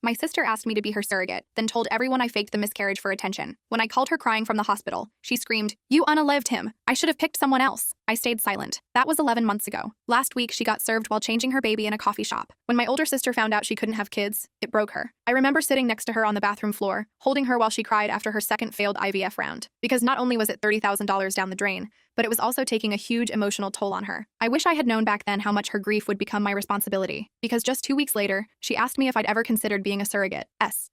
My sister asked me to be her surrogate, then told everyone I faked the miscarriage for attention. When I called her crying from the hospital, she screamed, "You unalived him. I should have picked someone else." I stayed silent. That was 11 months ago. Last week, she got served while changing her baby in a coffee shop. When my older sister found out she couldn't have kids, it broke her. I remember sitting next to her on the bathroom floor, holding her while she cried after her second failed IVF round. Because not only was it $30,000 down the drain, but it was also taking a huge emotional toll on her. I wish I had known back then how much her grief would become my responsibility, because just 2 weeks later, she asked me if I'd ever considered being a surrogate.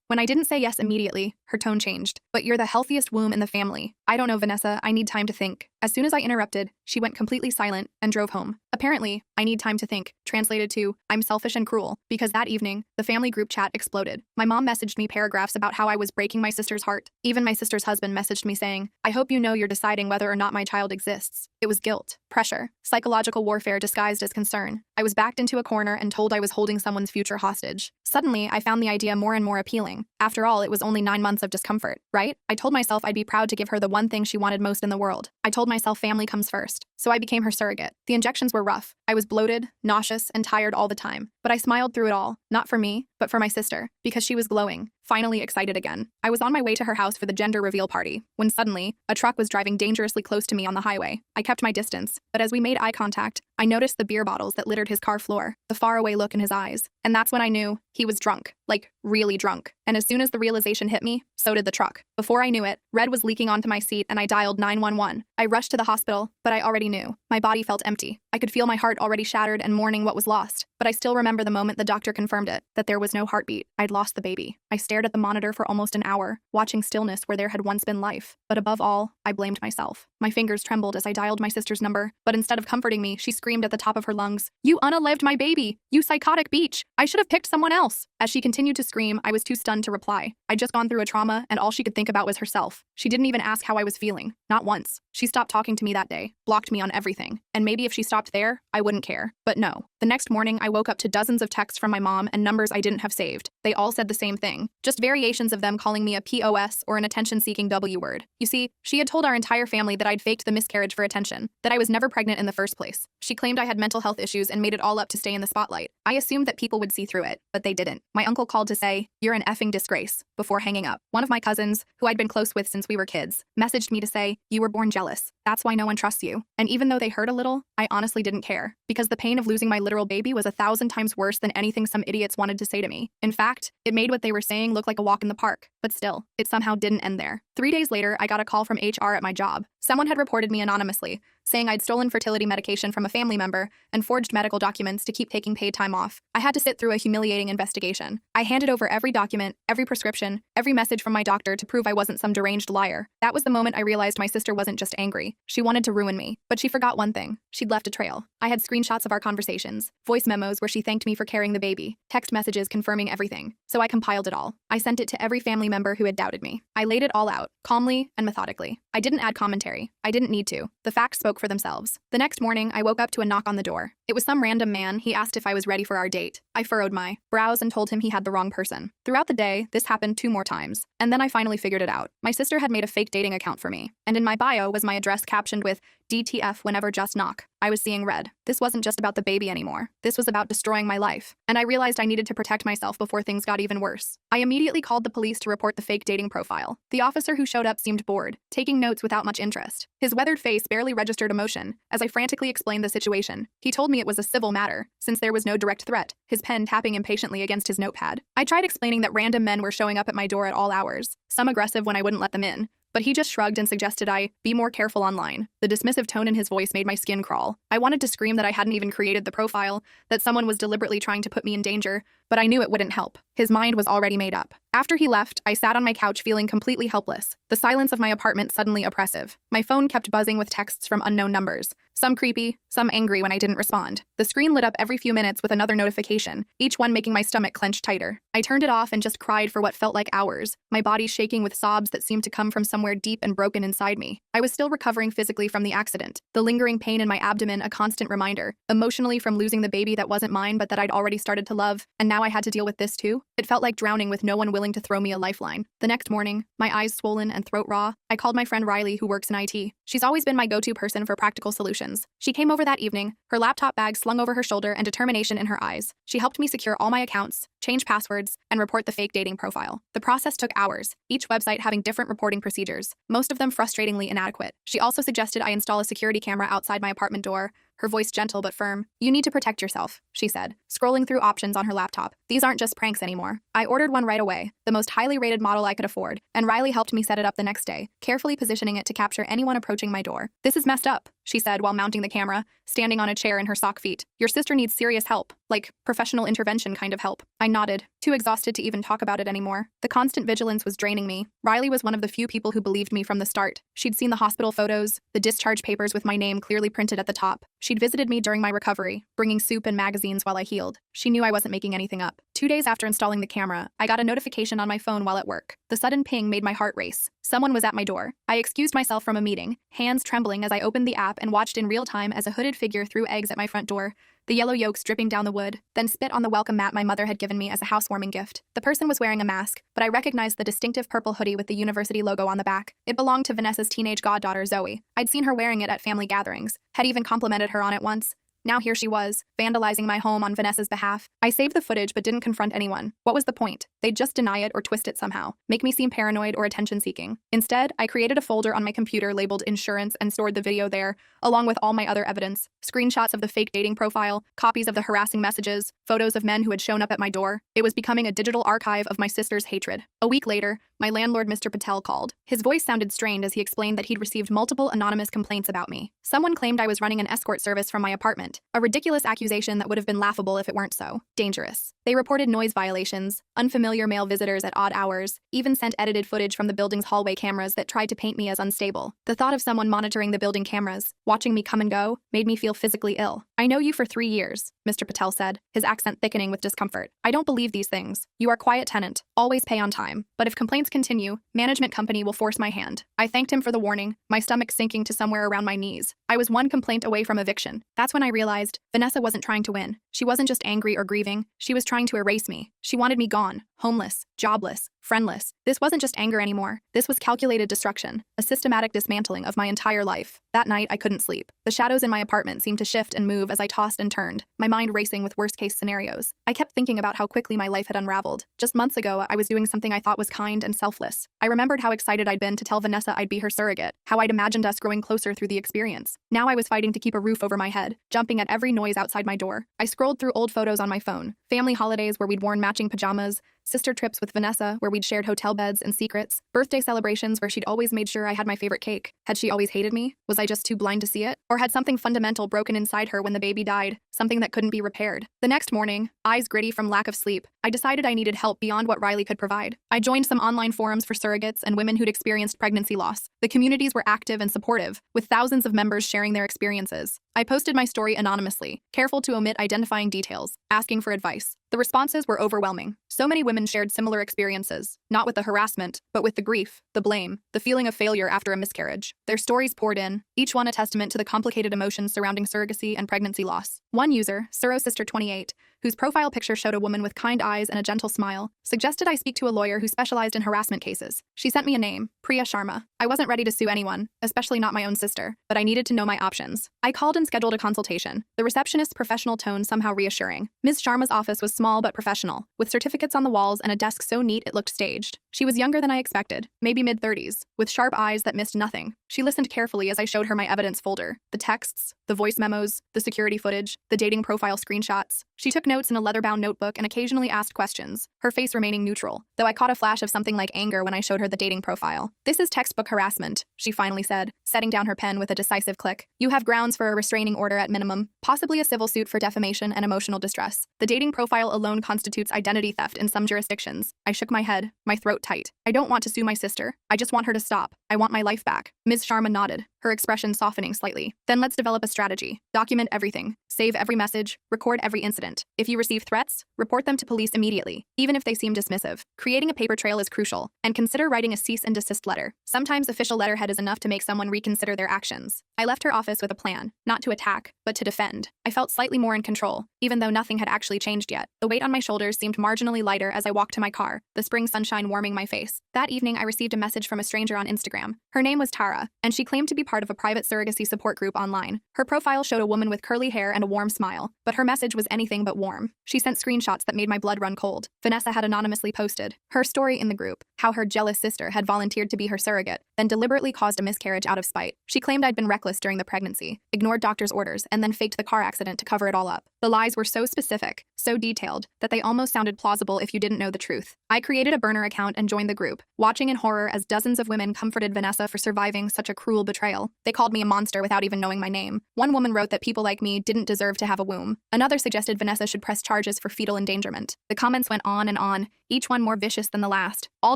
When I didn't say yes immediately, her tone changed. "But you're the healthiest womb in the family." "I don't know, Vanessa, I need time to think." As soon as I interrupted, she went completely silent and drove home. Apparently, I need time to think, translated to, I'm selfish and cruel, because that evening, the family group chat exploded. My mom messaged me paragraphs about how I was breaking my sister's heart. Even my sister's husband messaged me saying, "I hope you know you're deciding whether or not my child exists." It was guilt, pressure, psychological warfare disguised as concern. I was backed into a corner and told I was holding someone's future hostage. Suddenly, I found the idea more and more appealing. After all, it was only 9 months of discomfort, right? I told myself I'd be proud to give her the one thing she wanted most in the world. I told myself family comes first. So I became her surrogate. The injections were rough. I was bloated, nauseous, and tired all the time. But I smiled through it all, not for me, but for my sister, because she was glowing, finally excited again. I was on my way to her house for the gender reveal party, when suddenly, a truck was driving dangerously close to me on the highway. I kept my distance, but as we made eye contact, I noticed the beer bottles that littered his car floor, the faraway look in his eyes. And that's when I knew he was drunk, like really drunk. And as soon as the realization hit me, so did the truck. Before I knew it, red was leaking onto my seat and I dialed 911. I rushed to the hospital, but I already knew. My body felt empty. I could feel my heart already shattered and mourning what was lost. But I still remember the moment the doctor confirmed it, that there was no heartbeat. I'd lost the baby. I stared at the monitor for almost an hour, watching stillness where there had once been life. But above all, I blamed myself. My fingers trembled as I dialed my sister's number, but instead of comforting me, she screamed at the top of her lungs, "You unalived my baby! You psychotic beach! I should have picked someone else!" As she continued to scream, I was too stunned to reply. I'd just gone through a trauma, and all she could think about was herself. She didn't even ask how I was feeling. Not once. She stopped talking to me that day, blocked me on everything. And maybe if she stopped there, I wouldn't care. But no. The next morning, I woke up to dozens of texts from my mom and numbers I didn't have saved. They all said the same thing, just variations of them calling me a POS or an attention-seeking W word. You see, she had told our entire family that I'd faked the miscarriage for attention, that I was never pregnant in the first place. She claimed I had mental health issues and made it all up to stay in the spotlight. I assumed that people would see through it, but they didn't. My uncle called to say, "You're an effing disgrace," before hanging up. One of my cousins, who I'd been close with since we were kids, messaged me to say, "You were born jealous. That's why no one trusts you." And even though they hurt a little, I honestly didn't care, because the pain of losing my literal baby was 1,000 times worse than anything some idiots wanted to say to me. In fact, it made what they were saying look like a walk in the park. But still, it somehow didn't end there. 3 days later, I got a call from HR at my job. Someone had reported me anonymously, saying I'd stolen fertility medication from a family member and forged medical documents to keep taking paid time off. I had to sit through a humiliating investigation. I handed over every document, every prescription, every message from my doctor to prove I wasn't some deranged liar. That was the moment I realized my sister wasn't just angry. She wanted to ruin me. But she forgot one thing. She'd left a trail. I had screenshots of our conversations, voice memos where she thanked me for carrying the baby, text messages confirming everything. So I compiled it all. I sent it to every family member who had doubted me. I laid it all out, calmly and methodically. I didn't add commentary. I didn't need to. The facts spoke for themselves. The next morning, I woke up to a knock on the door. It was some random man. He asked if I was ready for our date. I furrowed my brows and told him he had the wrong person. Throughout the day, this happened 2 more times. And then I finally figured it out. My sister had made a fake dating account for me. And in my bio was my address captioned with DTF whenever just knock. I was seeing red. This wasn't just about the baby anymore. This was about destroying my life. And I realized I needed to protect myself before things got even worse. I immediately called the police to report the fake dating profile. The officer who showed up seemed bored, taking notes without much interest. His weathered face barely registered emotion as I frantically explained the situation. He told me it was a civil matter, since there was no direct threat, his pen tapping impatiently against his notepad. I tried explaining that random men were showing up at my door at all hours, some aggressive when I wouldn't let them in. But he just shrugged and suggested I be more careful online. The dismissive tone in his voice made my skin crawl. I wanted to scream that I hadn't even created the profile, that someone was deliberately trying to put me in danger, but I knew it wouldn't help. His mind was already made up. After he left, I sat on my couch feeling completely helpless, the silence of my apartment suddenly oppressive. My phone kept buzzing with texts from unknown numbers, some creepy, some angry when I didn't respond. The screen lit up every few minutes with another notification, each one making my stomach clench tighter. I turned it off and just cried for what felt like hours, my body shaking with sobs that seemed to come from somewhere deep and broken inside me. I was still recovering physically from the accident, the lingering pain in my abdomen a constant reminder, emotionally from losing the baby that wasn't mine but that I'd already started to love, and now I had to deal with this too. It felt like drowning with no one willing to throw me a lifeline. The next morning, my eyes swollen and throat raw, I called my friend Riley who works in IT. She's always been my go-to person for practical solutions. instructions. She came over that evening, her laptop bag slung over her shoulder and determination in her eyes. She helped me secure all my accounts, change passwords, and report the fake dating profile. The process took hours, each website having different reporting procedures, most of them frustratingly inadequate. She also suggested I install a security camera outside my apartment door, her voice gentle but firm. "You need to protect yourself," she said, scrolling through options on her laptop. "These aren't just pranks anymore." I ordered one right away, the most highly rated model I could afford, and Riley helped me set it up the next day, carefully positioning it to capture anyone approaching my door. "This is messed up," she said while mounting the camera, standing on a chair in her sock feet. "Your sister needs serious help, like professional intervention kind of help." I nodded, too exhausted to even talk about it anymore. The constant vigilance was draining me. Riley was one of the few people who believed me from the start. She'd seen the hospital photos, the discharge papers with my name clearly printed at the top. She'd visited me during my recovery, bringing soup and magazines while I healed. She knew I wasn't making anything up. 2 days after installing the camera, I got a notification on my phone while at work. The sudden ping made my heart race. Someone was at my door. I excused myself from a meeting, hands trembling as I opened the app and watched in real time as a hooded figure threw eggs at my front door, the yellow yolks dripping down the wood, then spit on the welcome mat my mother had given me as a housewarming gift. The person was wearing a mask, but I recognized the distinctive purple hoodie with the university logo on the back. It belonged to Vanessa's teenage goddaughter, Zoe. I'd seen her wearing it at family gatherings, had even complimented her on it once. Now here she was, vandalizing my home on Vanessa's behalf. I saved the footage but didn't confront anyone. What was the point? They'd just deny it or twist it somehow, make me seem paranoid or attention-seeking. Instead, I created a folder on my computer labeled insurance and stored the video there, along with all my other evidence. Screenshots of the fake dating profile, copies of the harassing messages, photos of men who had shown up at my door. It was becoming a digital archive of my sister's hatred. A week later, my landlord, Mr. Patel, called. His voice sounded strained as he explained that he'd received multiple anonymous complaints about me. Someone claimed I was running an escort service from my apartment, a ridiculous accusation that would have been laughable if it weren't so dangerous. They reported noise violations, unfamiliar male visitors at odd hours, even sent edited footage from the building's hallway cameras that tried to paint me as unstable. The thought of someone monitoring the building cameras, watching me come and go, made me feel physically ill. "I know you for 3 years," Mr. Patel said, his accent thickening with discomfort. "I don't believe these things. You are a quiet tenant, always pay on time. But if complaints continue, management company will force my hand." I thanked him for the warning, my stomach sinking to somewhere around my knees. I was one complaint away from eviction. That's when I realized Vanessa wasn't trying to win. She wasn't just angry or grieving. She was trying to erase me. She wanted me gone, homeless, jobless, friendless. This wasn't just anger anymore. This was calculated destruction, a systematic dismantling of my entire life. That night, I couldn't sleep. The shadows in my apartment seemed to shift and move as I tossed and turned, my mind racing with worst-case scenarios. I kept thinking about how quickly my life had unraveled. Just months ago, I was doing something I thought was kind and selfless. I remembered how excited I'd been to tell Vanessa I'd be her surrogate, how I'd imagined us growing closer through the experience. Now I was fighting to keep a roof over my head, jumping at every noise outside my door. I scrolled through old photos on my phone, family holidays where we'd worn matching pajamas, sister trips with Vanessa where we'd shared hotel beds and secrets, birthday celebrations where she'd always made sure I had my favorite cake. Had she always hated me? Was I just too blind to see it? Or had something fundamental broken inside her when the baby died, something that couldn't be repaired? The next morning, eyes gritty from lack of sleep, I decided I needed help beyond what Riley could provide. I joined some online forums for surrogates and women who'd experienced pregnancy loss. The communities were active and supportive, with thousands of members sharing their experiences. I posted my story anonymously, careful to omit identifying details, asking for advice. The responses were overwhelming. So many women shared similar experiences, not with the harassment, but with the grief, the blame, the feeling of failure after a miscarriage. Their stories poured in, each one a testament to the complicated emotions surrounding surrogacy and pregnancy loss. One user, SuroSister28, whose profile picture showed a woman with kind eyes and a gentle smile, suggested I speak to a lawyer who specialized in harassment cases. She sent me a name, Priya Sharma. I wasn't ready to sue anyone, especially not my own sister, but I needed to know my options. I called and scheduled a consultation, the receptionist's professional tone somehow reassuring. Ms. Sharma's office was small but professional, with certificates on the walls and a desk so neat it looked staged. She was younger than I expected, maybe mid-30s, with sharp eyes that missed nothing. She listened carefully as I showed her my evidence folder, the texts, the voice memos, the security footage, the dating profile screenshots. She took notes in a leather-bound notebook and occasionally asked questions, her face remaining neutral, though I caught a flash of something like anger when I showed her the dating profile. "This is textbook harassment," she finally said, setting down her pen with a decisive click. "You have grounds for a restraining order at minimum, possibly a civil suit for defamation and emotional distress. The dating profile alone constitutes identity theft in some jurisdictions." I shook my head, my throat tight. "I don't want to sue my sister. I just want her to stop. I want my life back." Ms. Sharma nodded, her expression softening slightly. "Then let's develop a strategy. Document everything. Save every message, record every incident. If you receive threats, report them to police immediately, even if they seem dismissive. Creating a paper trail is crucial, and consider writing a cease and desist letter. Sometimes official letterhead is enough to make someone reconsider their actions. I left her office with a plan, not to attack, but to defend. I felt slightly more in control, even though nothing had actually changed yet. The weight on my shoulders seemed marginally lighter as I walked to my car, the spring sunshine warming my face. That evening, I received a message from a stranger on Instagram. Her name was Tara, and she claimed to be part of a private surrogacy support group online. Her profile showed a woman with curly hair and a warm smile, but her message was anything but warm. She sent screenshots that made my blood run cold. Vanessa had anonymously posted her story in the group, how her jealous sister had volunteered to be her surrogate, then deliberately caused a miscarriage out of spite. She claimed I'd been reckless during the pregnancy, ignored doctor's orders, and then faked the car accident to cover it all up. The lies were so specific, so detailed, that they almost sounded plausible if you didn't know the truth. I created a burner account and joined the group, watching in horror as dozens of women comforted Vanessa for surviving such a cruel betrayal. They called me a monster without even knowing my name. One woman wrote that people like me didn't deserve to have a womb. Another suggested Vanessa should press charges for fetal endangerment. The comments went on and on, each one more vicious than the last, all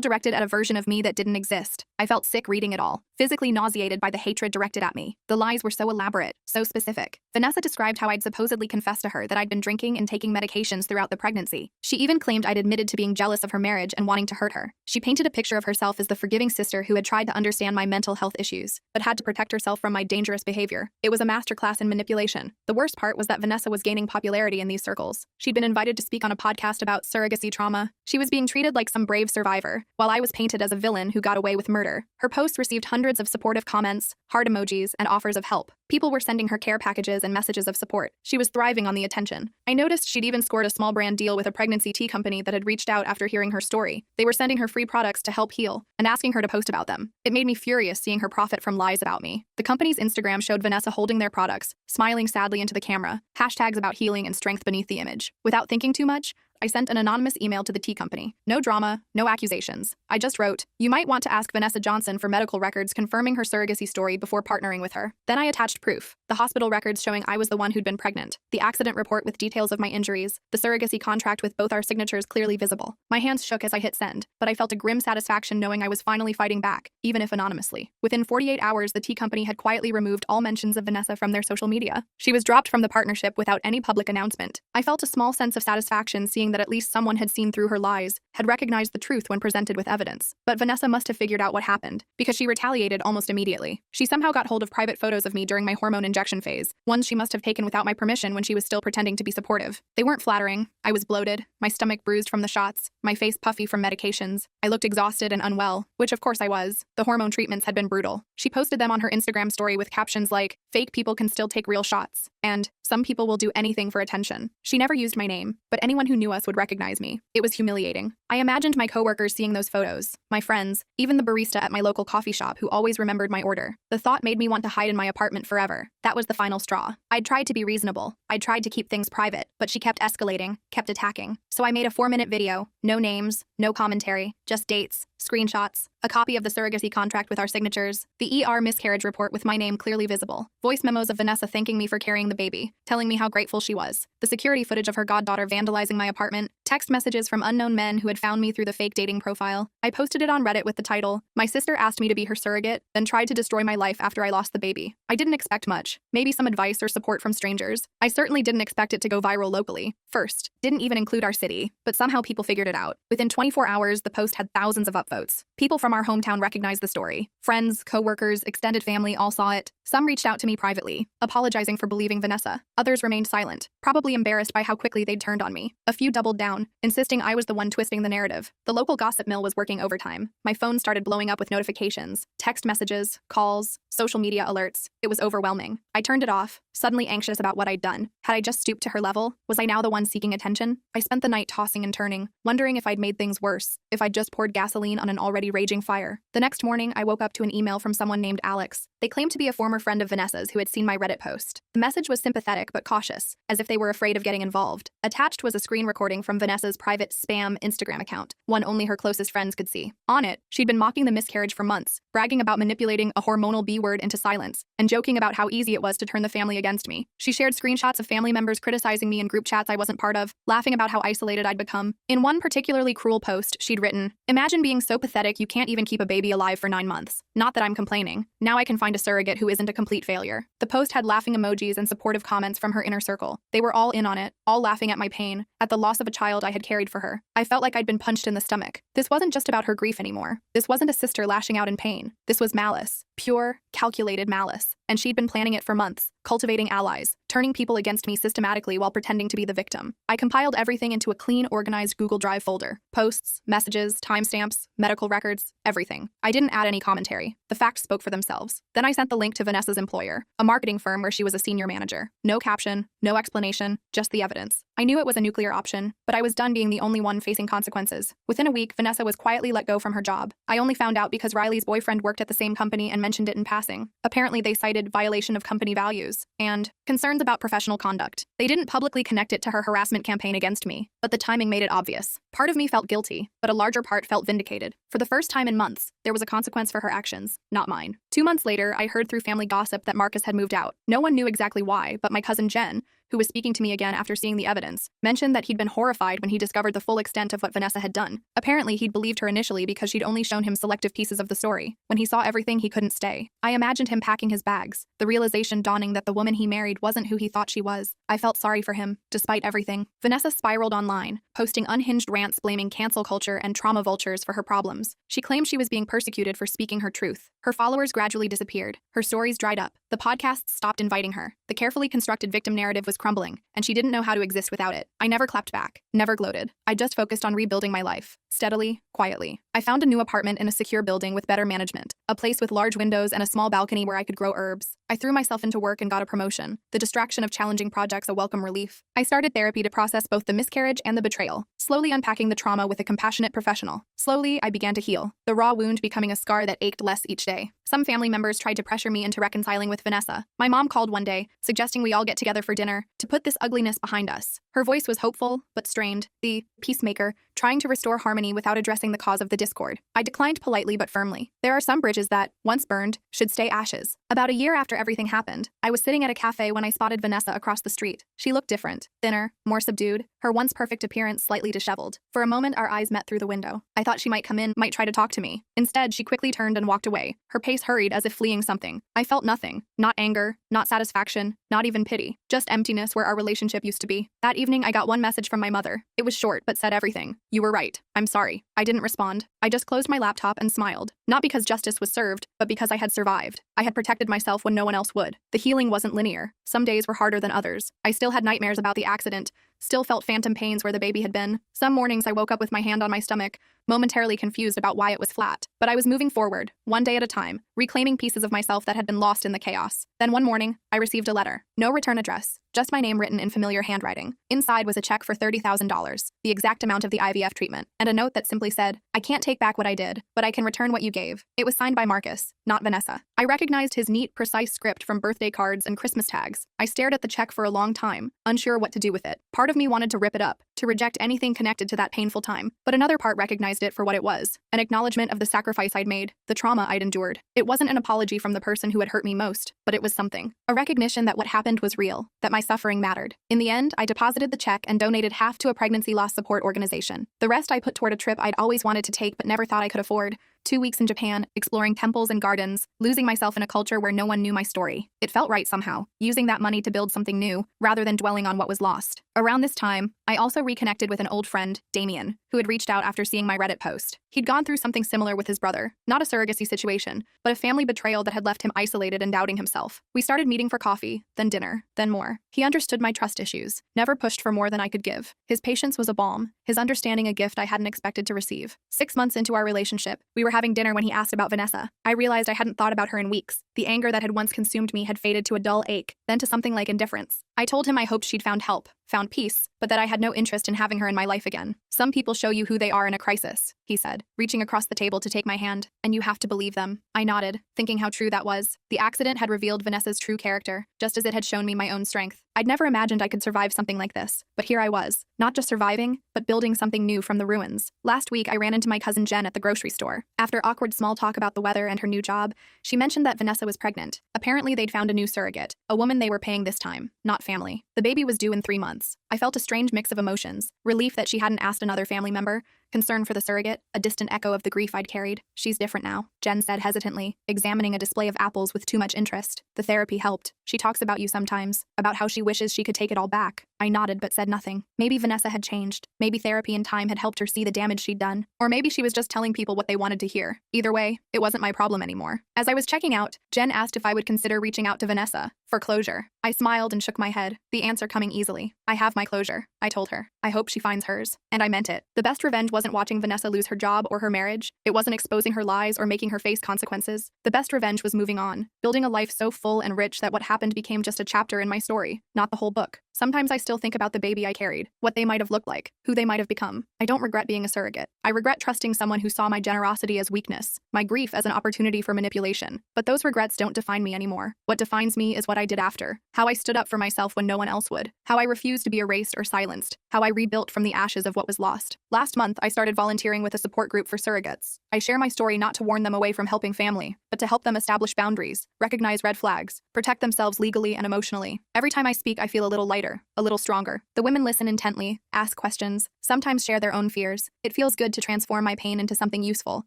directed at a version of me that didn't exist. I felt sick reading it all, physically nauseated by the hatred directed at me. The lies were so elaborate, so specific. Vanessa described how I'd supposedly confessed to her that I'd been drinking and taking medications throughout the pregnancy. She even claimed I'd admitted to being jealous of her marriage and wanting to hurt her. She painted a picture of herself as the forgiving sister who had tried to understand my mental health issues, but had to protect herself from my dangerous behavior. It was a masterclass in manipulation. The worst part was that Vanessa was gaining popularity in these circles. She'd been invited to speak on a podcast about surrogacy trauma. She was being treated like some brave survivor, while I was painted as a villain who got away with murder. Her posts received hundreds of supportive comments, heart emojis, and offers of help. People were sending her care packages and messages of support. She was thriving on the attention. I noticed she'd even scored a small brand deal with a pregnancy tea company that had reached out after hearing her story. They were sending her free products to help heal and asking her to post about them. It made me furious seeing her profit from lies about me. The company's Instagram showed Vanessa holding their products, smiling sadly into the camera, hashtags about healing and strength beneath the image. Without thinking too much, I sent an anonymous email to the tea company. No drama, no accusations. I just wrote, "You might want to ask Vanessa Johnson for medical records confirming her surrogacy story before partnering with her." Then I attached proof. The hospital records showing I was the one who'd been pregnant. The accident report with details of my injuries. The surrogacy contract with both our signatures clearly visible. My hands shook as I hit send, but I felt a grim satisfaction knowing I was finally fighting back, even if anonymously. Within 48 hours, the tea company had quietly removed all mentions of Vanessa from their social media. She was dropped from the partnership without any public announcement. I felt a small sense of satisfaction seeing that at least someone had seen through her lies, had recognized the truth when presented with evidence. But Vanessa must have figured out what happened, because she retaliated almost immediately. She somehow got hold of private photos of me during my hormone injection phase, ones she must have taken without my permission when she was still pretending to be supportive. They weren't flattering. I was bloated, my stomach bruised from the shots, my face puffy from medications. I looked exhausted and unwell, which of course I was. The hormone treatments had been brutal. She posted them on her Instagram story with captions like, "Fake people can still take real shots," and "Some people will do anything for attention." She never used my name, but anyone who knew us would recognize me. It was humiliating. I imagined my coworkers seeing those photos, my friends, even the barista at my local coffee shop who always remembered my order. The thought made me want to hide in my apartment forever. That was the final straw. I'd tried to be reasonable. I'd tried to keep things private, but she kept escalating, kept attacking. So I made a 4-minute video, no names, no commentary, just dates, screenshots, a copy of the surrogacy contract with our signatures, the ER miscarriage report with my name clearly visible, voice memos of Vanessa thanking me for carrying the baby, telling me how grateful she was, the security footage of her goddaughter vandalizing my apartment, text messages from unknown men who had found me through the fake dating profile. I posted it on Reddit with the title, "My sister asked me to be her surrogate, then tried to destroy my life after I lost the baby." I didn't expect much, maybe some advice or support from strangers. I certainly didn't expect it to go viral locally. First, didn't even include our city, but somehow people figured it out. Within 24 hours, the post had thousands of upvotes. People from our hometown recognized the story. Friends, co-workers, extended family all saw it. Some reached out to me privately, apologizing for believing Vanessa. Others remained silent, probably embarrassed by how quickly they'd turned on me. A few doubled down, insisting I was the one twisting the narrative. The local gossip mill was working overtime. My phone started blowing up with notifications, text messages, calls, social media alerts. It was overwhelming. I turned it off, suddenly anxious about what I'd done. Had I just stooped to her level? Was I now the one seeking attention? I spent the night tossing and turning, wondering if I'd made things worse, if I'd just poured gasoline on an already raging fire. The next morning, I woke up to an email from someone named Alex. They claimed to be a former friend of Vanessa's who had seen my Reddit post. The message was sympathetic but cautious, as if they were afraid of getting involved. Attached was a screen recording from Vanessa's private spam Instagram account, one only her closest friends could see. On it, she'd been mocking the miscarriage for months, bragging about manipulating a hormonal B-word into silence, and joking about how easy it was to turn the family against me. She shared screenshots of family members criticizing me in group chats I wasn't wasn't part of, laughing about how isolated I'd become. In one particularly cruel post, she'd written, "Imagine being so pathetic you can't even keep a baby alive for 9 months. Not that I'm complaining. Now I can find a surrogate who isn't a complete failure." The post had laughing emojis and supportive comments from her inner circle. They were all in on it, all laughing at my pain, at the loss of a child I had carried for her. I felt like I'd been punched in the stomach. This wasn't just about her grief anymore. This wasn't a sister lashing out in pain. This was malice. Pure, calculated malice. And she'd been planning it for months, cultivating allies, turning people against me systematically while pretending to be the victim. I compiled everything into a clean, organized Google Drive folder. Posts, messages, timestamps, medical records, everything. I didn't add any commentary. The facts spoke for themselves. Then I sent the link to Vanessa's employer, a marketing firm where she was a senior manager. No caption, no explanation, just the evidence. I knew it was a nuclear option, but I was done being the only one facing consequences. Within a week, Vanessa was quietly let go from her job. I only found out because Riley's boyfriend worked at the same company and mentioned it in passing. Apparently, they cited violation of company values and concerns about professional conduct. They didn't publicly connect it to her harassment campaign against me, but the timing made it obvious. Part of me felt guilty, but a larger part felt vindicated. For the first time in months, there was a consequence for her actions, not mine. 2 months later, I heard through family gossip that Marcus had moved out. No one knew exactly why, but my cousin Jen, who was speaking to me again after seeing the evidence, mentioned that he'd been horrified when he discovered the full extent of what Vanessa had done. Apparently, he'd believed her initially because she'd only shown him selective pieces of the story. When he saw everything, he couldn't stay. I imagined him packing his bags, the realization dawning that the woman he married wasn't who he thought she was. I felt sorry for him, despite everything. Vanessa spiraled online, posting unhinged rants blaming cancel culture and trauma vultures for her problems. She claimed she was being persecuted for speaking her truth. Her followers gradually disappeared. Her stories dried up. The podcasts stopped inviting her. The carefully constructed victim narrative was crumbling, and she didn't know how to exist without it. I never clapped back, never gloated. I just focused on rebuilding my life, steadily, quietly. I found a new apartment in a secure building with better management, a place with large windows and a small balcony where I could grow herbs. I threw myself into work and got a promotion, the distraction of challenging projects a welcome relief. I started therapy to process both the miscarriage and the betrayal, slowly unpacking the trauma with a compassionate professional. Slowly, I began to heal, the raw wound becoming a scar that ached less each day. Some family members tried to pressure me into reconciling with Vanessa. My mom called one day, suggesting we all get together for dinner to put this ugliness behind us. Her voice was hopeful, but strained, the peacemaker, trying to restore harmony without addressing the cause of the discord. I declined politely but firmly. There are some bridges that, once burned, should stay ashes. About a year after everything happened, I was sitting at a cafe when I spotted Vanessa across the street. She looked different, thinner, more subdued, her once perfect appearance slightly disheveled. For a moment, our eyes met through the window. I thought she might come in, might try to talk to me. Instead, she quickly turned and walked away. Her pace hurried as if fleeing something. I felt nothing. Not anger, not satisfaction, not even pity. Just emptiness where our relationship used to be. That evening, I got one message from my mother. It was short, but said everything. "You were right. I'm sorry." I didn't respond. I just closed my laptop and smiled. Not because justice was served, but because I had survived. I had protected myself when no one else would. The healing wasn't linear. Some days were harder than others. I still had nightmares about the accident, still felt phantom pains where the baby had been. Some mornings I woke up with my hand on my stomach, momentarily confused about why it was flat. But I was moving forward, one day at a time, reclaiming pieces of myself that had been lost in the chaos. Then one morning, I received a letter. No return address, just my name written in familiar handwriting. Inside was a check for $30,000, the exact amount of the IVF treatment, and a note that simply said, "I can't take back what I did, but I can return what you gave." It was signed by Marcus, not Vanessa. I recognized his neat, precise script from birthday cards and Christmas tags. I stared at the check for a long time, unsure what to do with it. Part of me wanted to rip it up, to reject anything connected to that painful time, but another part recognized it for what it was, an acknowledgement of the sacrifice I'd made, the trauma I'd endured. It wasn't an apology from the person who had hurt me most, but it was something. A recognition that what happened was real, that my suffering mattered. In the end, I deposited the check and donated half to a pregnancy loss support organization. The rest I put toward a trip I'd always wanted to take but never thought I could afford. 2 weeks in Japan, exploring temples and gardens, losing myself in a culture where no one knew my story. It felt right somehow, using that money to build something new, rather than dwelling on what was lost. Around this time, I also reconnected with an old friend, Damien, who had reached out after seeing my Reddit post. He'd gone through something similar with his brother, not a surrogacy situation, but a family betrayal that had left him isolated and doubting himself. We started meeting for coffee, then dinner, then more. He understood my trust issues, never pushed for more than I could give. His patience was a balm, his understanding a gift I hadn't expected to receive. 6 months into our relationship, we were having dinner when he asked about Vanessa. I realized I hadn't thought about her in weeks. The anger that had once consumed me had faded to a dull ache, then to something like indifference. I told him I hoped she'd found help, found peace, but that I had no interest in having her in my life again. "Some people show you who they are in a crisis," he said, reaching across the table to take my hand, "and you have to believe them." I nodded, thinking how true that was. The accident had revealed Vanessa's true character, just as it had shown me my own strength. I'd never imagined I could survive something like this, but here I was, not just surviving, but building something new from the ruins. Last week, I ran into my cousin Jen at the grocery store. After awkward small talk about the weather and her new job, she mentioned that Vanessa was pregnant. Apparently, they'd found a new surrogate, a woman they were paying this time, not family. The baby was due in 3 months. months. I felt a strange mix of emotions: relief that she hadn't asked another family member, concern for the surrogate, a distant echo of the grief I'd carried. "She's different now," Jen said hesitantly, examining a display of apples with too much interest. "The therapy helped. She talks about you sometimes, about how she wishes she could take it all back." I nodded but said nothing. Maybe Vanessa had changed. Maybe therapy and time had helped her see the damage she'd done. Or maybe she was just telling people what they wanted to hear. Either way, it wasn't my problem anymore. As I was checking out, Jen asked if I would consider reaching out to Vanessa for closure. I smiled and shook my head, the answer coming easily. "I have my closure," I told her. "I hope she finds hers." And I meant it. The best revenge wasn't watching Vanessa lose her job or her marriage. It wasn't exposing her lies or making her face consequences. The best revenge was moving on, building a life so full and rich that what happened became just a chapter in my story, not the whole book. Sometimes I still think about the baby I carried, what they might have looked like, who they might have become. I don't regret being a surrogate. I regret trusting someone who saw my generosity as weakness, my grief as an opportunity for manipulation. But those regrets don't define me anymore. What defines me is what I did after, how I stood up for myself when no one else would, how I refused to be erased or silenced, how I rebuilt from the ashes of what was lost. Last month, I started volunteering with a support group for surrogates. I share my story not to warn them away from helping family, but to help them establish boundaries, recognize red flags, protect themselves legally and emotionally. Every time I speak, I feel a little lighter, a little stronger. The women listen intently, ask questions, sometimes share their own fears. It feels good to transform my pain into something useful,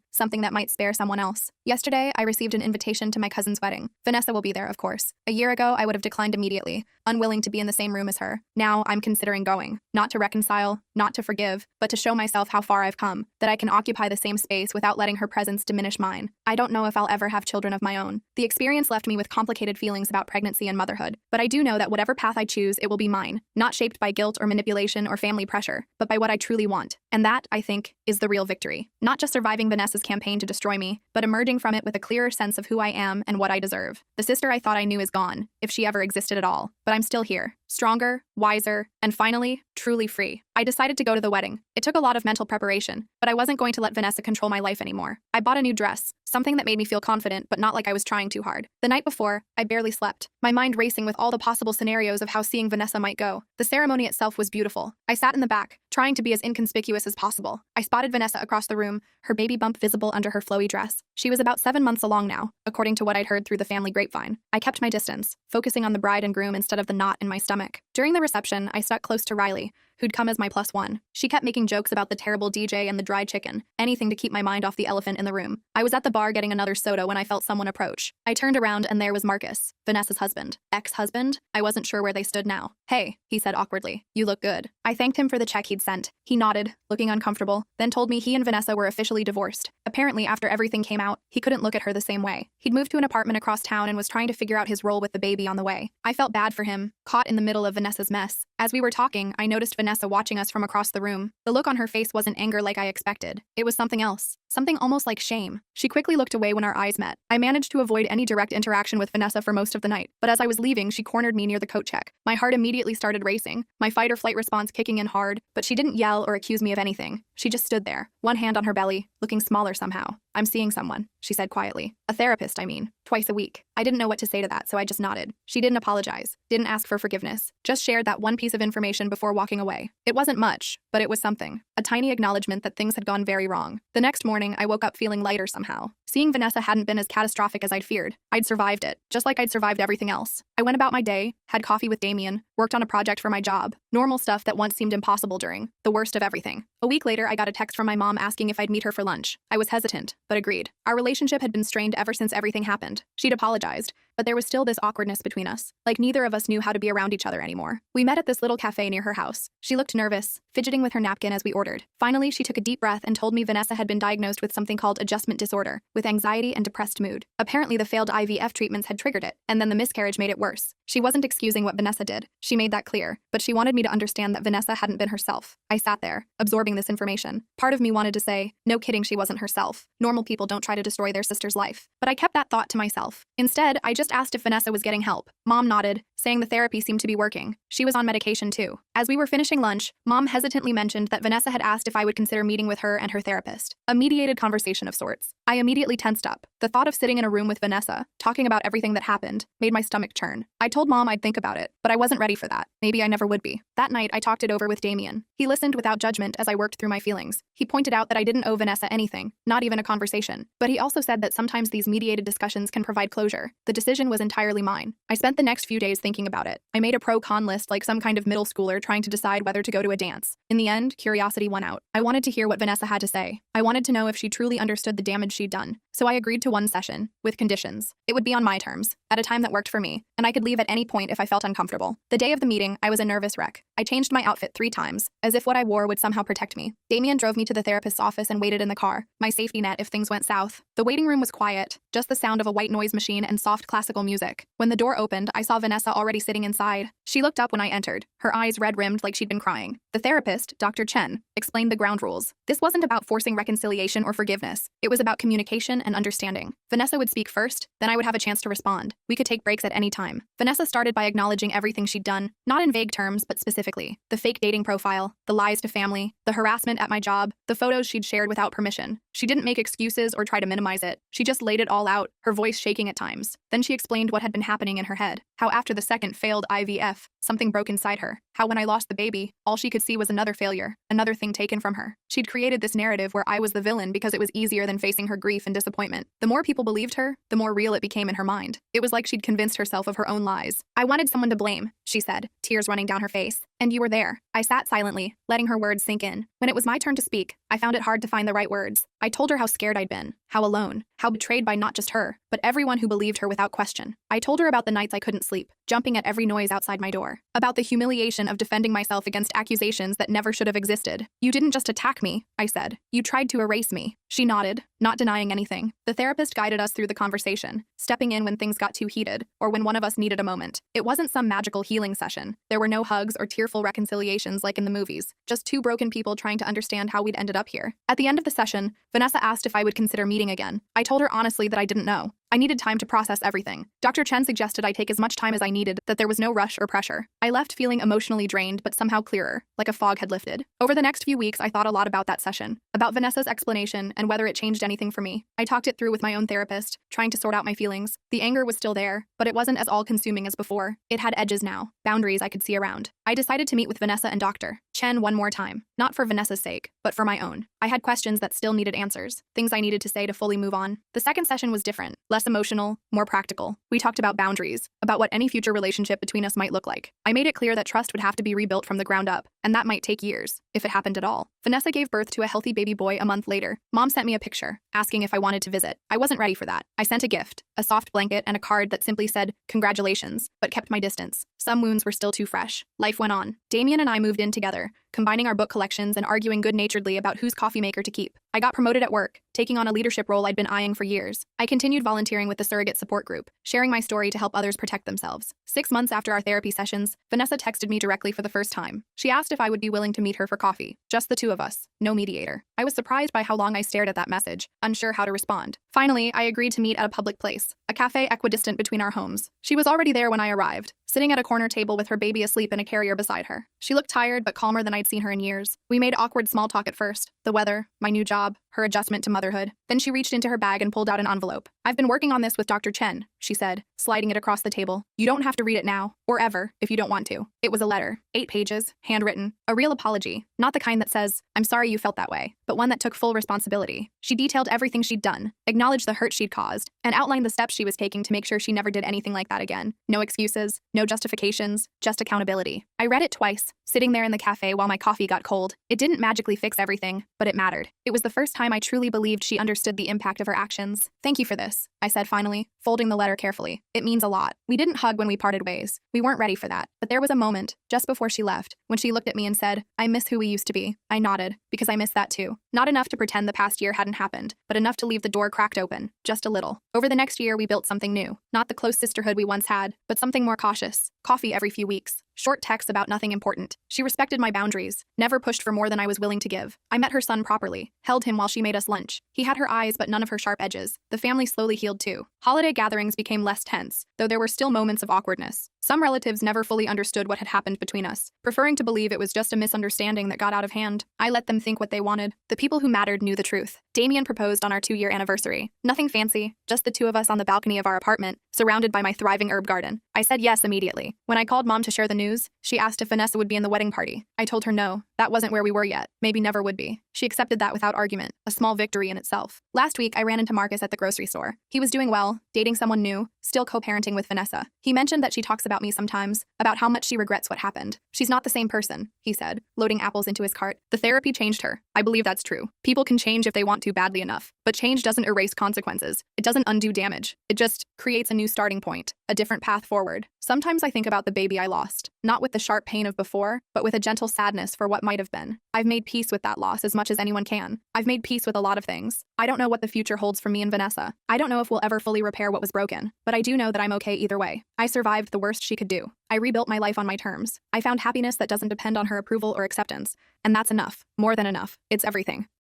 something that might spare someone else. Yesterday, I received an invitation to my cousin's wedding. Vanessa will be there, of course. A year ago, I would have declined immediately, unwilling to be in the same room as her. Now, I'm considering going, not to reconcile, not to forgive, but to show myself how far I've come, that I can occupy the same space without letting her presence diminish mine. I don't know if I'll ever have children of my own. The experience left me with complicated feelings about pregnancy and motherhood, but I do know that whatever path I choose, it will be mine, not shaped by guilt or manipulation or family pressure, but by what I truly want. And that, I think, is the real victory. Not just surviving Vanessa's campaign to destroy me, but emerging from it with a clearer sense of who I am and what I deserve. The sister I thought I knew is gone, if she ever existed at all, but I'm still here, stronger, wiser, and finally, truly free. I decided to go to the wedding. It took a lot of mental preparation, but I wasn't going to let Vanessa control my life anymore. I bought a new dress, something that made me feel confident, but not like I was trying too hard. The night before, I barely slept, my mind racing with all the possible scenarios of how seeing Vanessa might go. The ceremony itself was beautiful. I sat in the back, trying to be as inconspicuous as possible. I spotted Vanessa across the room, her baby bump visible under her flowy dress. She was about 7 months along now, according to what I'd heard through the family grapevine. I kept my distance, focusing on the bride and groom instead of the knot in my stomach. During the reception, I stuck close to Riley, who'd come as my +1. She kept making jokes about the terrible DJ and the dried chicken, anything to keep my mind off the elephant in the room. I was at the bar getting another soda when I felt someone approach. I turned around and there was Marcus, Vanessa's husband. Ex-husband? I wasn't sure where they stood now. "Hey," he said awkwardly. "You look good." I thanked him for the check he'd sent. He nodded, looking uncomfortable, then told me he and Vanessa were officially divorced. Apparently, after everything came out, he couldn't look at her the same way. He'd moved to an apartment across town and was trying to figure out his role with the baby on the way. I felt bad for him, caught in the middle of Vanessa's mess. As we were talking, I noticed Vanessa watching us from across the room. The look on her face wasn't anger like I expected. It was something else. Something almost like shame. She quickly looked away when our eyes met. I managed to avoid any direct interaction with Vanessa for most of the night, but as I was leaving, she cornered me near the coat check. My heart immediately started racing, my fight or flight response kicking in hard, but she didn't yell or accuse me of anything. She just stood there, one hand on her belly, looking smaller somehow. "I'm seeing someone," she said quietly. "A therapist, I mean. Twice a week." I didn't know what to say to that, so I just nodded. She didn't apologize, didn't ask for forgiveness, just shared that one piece of information before walking away. It wasn't much, but it was something. A tiny acknowledgement that things had gone very wrong. The next morning, I woke up feeling lighter somehow. Seeing Vanessa hadn't been as catastrophic as I'd feared. I'd survived it, just like I'd survived everything else. I went about my day, had coffee with Damien, worked on a project for my job. Normal stuff that once seemed impossible during the worst of everything. A week later, I got a text from my mom asking if I'd meet her for lunch. I was hesitant, but agreed. Our relationship had been strained ever since everything happened. She'd apologized, but there was still this awkwardness between us, like neither of us knew how to be around each other anymore. We met at this little cafe near her house. She looked nervous, fidgeting with her napkin as we ordered. Finally, she took a deep breath and told me Vanessa had been diagnosed with something called adjustment disorder, with anxiety and depressed mood. Apparently, the failed IVF treatments had triggered it, and then the miscarriage made it worse. She wasn't excusing what Vanessa did. She made that clear, but she wanted me to understand that Vanessa hadn't been herself. I sat there, absorbing this information. Part of me wanted to say, no kidding, she wasn't herself. Normal people don't try to destroy their sister's life. But I kept that thought to myself. Instead, I just asked if Vanessa was getting help. Mom nodded, saying the therapy seemed to be working. She was on medication too. As we were finishing lunch, Mom hesitantly mentioned that Vanessa had asked if I would consider meeting with her and her therapist. A mediated conversation of sorts. I immediately tensed up. The thought of sitting in a room with Vanessa, talking about everything that happened, made my stomach churn. I told Mom I'd think about it, but I wasn't ready for that. Maybe I never would be. That night, I talked it over with Damien. He listened without judgment as I worked through my feelings. He pointed out that I didn't owe Vanessa anything, not even a conversation. But he also said that sometimes these mediated discussions can provide closure. The decision decision was entirely mine. I spent the next few days thinking about it. I made a pro-con list like some kind of middle schooler trying to decide whether to go to a dance. In the end, curiosity won out. I wanted to hear what Vanessa had to say. I wanted to know if she truly understood the damage she'd done. So I agreed to one session, with conditions. It would be on my terms, at a time that worked for me, and I could leave at any point if I felt uncomfortable. The day of the meeting, I was a nervous wreck. I changed my outfit 3 times, as if what I wore would somehow protect me. Damien drove me to the therapist's office and waited in the car, my safety net if things went south. The waiting room was quiet, just the sound of a white noise machine and soft classical music. When the door opened, I saw Vanessa already sitting inside. She looked up when I entered, her eyes red-rimmed like she'd been crying. The therapist, Dr. Chen, explained the ground rules. This wasn't about forcing reconciliation or forgiveness. It was about communication and understanding. Vanessa would speak first, then I would have a chance to respond. We could take breaks at any time. Vanessa started by acknowledging everything she'd done, not in vague terms, but specifically. The fake dating profile, the lies to family, the harassment at my job, the photos she'd shared without permission. She didn't make excuses or try to minimize it. She just laid it all out, her voice shaking at times. Then she explained what had been happening in her head. How after the second failed IVF, something broke inside her. How when I lost the baby, all she could see was another failure, another thing taken from her. She'd created this narrative where I was the villain because it was easier than facing her grief and disappointment. The more people believed her, the more real it became in her mind. It was like she'd convinced herself of her own lies. I wanted someone to blame, she said, tears running down her face. And you were there. I sat silently, letting her words sink in. When it was my turn to speak, I found it hard to find the right words. I told her how scared I'd been, how alone, how betrayed by not just her, but everyone who believed her without question. I told her about the nights I couldn't sleep, jumping at every noise outside my door, about the humiliation of defending myself against accusations that never should have existed. You didn't just attack me, I said. You tried to erase me. She nodded, not denying anything. The therapist guided us through the conversation, stepping in when things got too heated, or when one of us needed a moment. It wasn't some magical healing session. There were no hugs or tearful reconciliations like in the movies, just 2 broken people trying to understand how we'd ended up here. At the end of the session, Vanessa asked if I would consider meeting again. I told her honestly that I didn't know. I needed time to process everything. Dr. Chen suggested I take as much time as I needed, that there was no rush or pressure. I left feeling emotionally drained but somehow clearer, like a fog had lifted. Over the next few weeks, I thought a lot about that session, about Vanessa's explanation and whether it changed anything for me. I talked it through with my own therapist, trying to sort out my feelings. The anger was still there, but it wasn't as all-consuming as before. It had edges now, boundaries I could see around. I decided to meet with Vanessa and Dr. Chen one more time, not for Vanessa's sake, but for my own. I had questions that still needed answers, things I needed to say to fully move on. The second session was different, less emotional, more practical. We talked about boundaries, about what any future relationship between us might look like. I made it clear that trust would have to be rebuilt from the ground up, and that might take years, if it happened at all. Vanessa gave birth to a healthy baby boy a month later. Mom sent me a picture, asking if I wanted to visit. I wasn't ready for that. I sent a gift, a soft blanket and a card that simply said, "Congratulations," but kept my distance. Some wounds were still too fresh. Life went on. Damien and I moved in together, combining our book collections and arguing good-naturedly about whose coffee maker to keep. I got promoted at work, taking on a leadership role I'd been eyeing for years. I continued volunteering with the surrogate support group, sharing my story to help others protect themselves. 6 months after our therapy sessions, Vanessa texted me directly for the first time. She asked if I would be willing to meet her for coffee. Just the 2 of us, no mediator. I was surprised by how long I stared at that message, unsure how to respond. Finally, I agreed to meet at a public place, a cafe equidistant between our homes. She was already there when I arrived, sitting at a corner table with her baby asleep in a carrier beside her. She looked tired but calmer than I'd seen her in years. We made awkward small talk at first. The weather, my new job, her adjustment to motherhood. Then she reached into her bag and pulled out an envelope. "I've been working on this with Dr. Chen," she said, sliding it across the table. "You don't have to read it now, or ever, if you don't want to." It was a letter, 8 pages, handwritten, a real apology, not the kind that says, "I'm sorry you felt that way," but one that took full responsibility. She detailed everything she'd done, acknowledged the hurt she'd caused, and outlined the steps she was taking to make sure she never did anything like that again. No excuses, no justifications, just accountability. I read it twice, sitting there in the cafe while my coffee got cold. It didn't magically fix everything, but it mattered. It was the first time I truly believed she understood the impact of her actions. "Thank you for this," I said finally, folding the letter carefully. "It means a lot." We didn't hug when we parted ways. We weren't ready for that. But there was a moment, just before she left, when she looked at me and said, "I miss who we used to be." I nodded, because I missed that too. Not enough to pretend the past year hadn't happened, but enough to leave the door cracked open, just a little. Over the next year, we built something new. Not the close sisterhood we once had, but something more cautious. Coffee every few weeks. Short texts about nothing important. She respected my boundaries, never pushed for more than I was willing to give. I met her son properly, held him while she made us lunch. He had her eyes but none of her sharp edges. The family slowly healed too. Holiday gatherings became less tense, though there were still moments of awkwardness. Some relatives never fully understood what had happened between us, preferring to believe it was just a misunderstanding that got out of hand. I let them think what they wanted. The people who mattered knew the truth. Damien proposed on our 2-year anniversary. Nothing fancy, just the 2 of us on the balcony of our apartment, surrounded by my thriving herb garden. I said yes immediately. When I called Mom to share the news, she asked if Vanessa would be in the wedding party. I told her no, that wasn't where we were yet. Maybe never would be. She accepted that without argument, a small victory in itself. Last week, I ran into Marcus at the grocery store. He was doing well, dating someone new, still co-parenting with Vanessa. He mentioned that she talks about me sometimes, about how much she regrets what happened. She's not the same person, he said, loading apples into his cart. The therapy changed her. I believe that's true. People can change if they want to badly enough, but change doesn't erase consequences. It doesn't undo damage. It just creates a new starting point, a different path forward. Sometimes I think about the baby I lost, not with the sharp pain of before, but with a gentle sadness for what might have been. I've made peace with that loss as much as anyone can. I've made peace with a lot of things. I don't know what the future holds for me and Vanessa. I don't know if we'll ever fully repair what was broken, but I do know that I'm okay either way. I survived the worst she could do. I rebuilt my life on my terms. I found happiness that doesn't depend on her approval or acceptance. And that's enough. More than enough. It's everything.